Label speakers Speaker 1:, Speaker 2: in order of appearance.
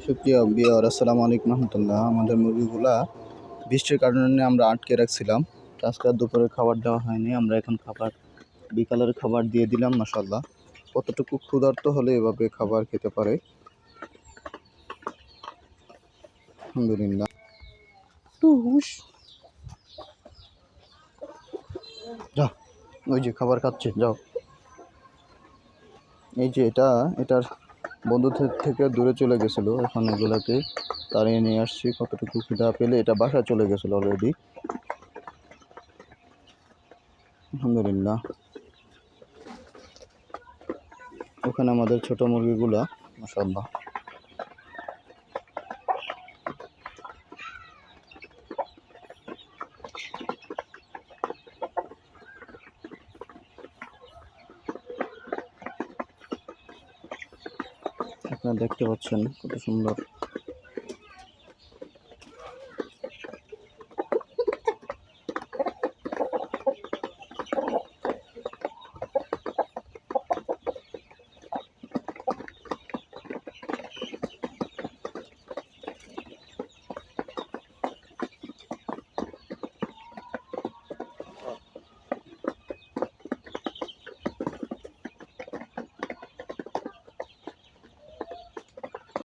Speaker 1: সুপ্রিয় বিয়র আসসালামু আলাইকুম রহমতুল্লাহ। আমাদের মুরগিগুলা বৃষ্টির কারণে আমরা আটকে রাখছিলাম। আজকে আর দুপুরে খাবার দেওয়া হয়নি। আমরা এখন বিকালের খাবার দিয়ে দিলাম। মাশাআল্লাহ, কতটুকু ক্ষুধার্ত হলে এভাবে খাবার খেতে পারে। আলহামদুলিল্লাহ। যাও, ওই যে খাবার খাচ্ছে, যাও। এই যে এটার বন্ধুদের থেকে দূরে চলে গেছিলো, এখন এগুলাকে তাড়িয়ে নিয়ে আসছি। কতটুকু ক্ষুধা পেলে এটা বাসায় চলে গেছিলো অলরেডি। আলহামদুলিল্লাহ। ওখানে আমাদের ছোট মুরগিগুলা, মাশাআল্লাহ। আপনারা দেখতে পাচ্ছেন কত সুন্দর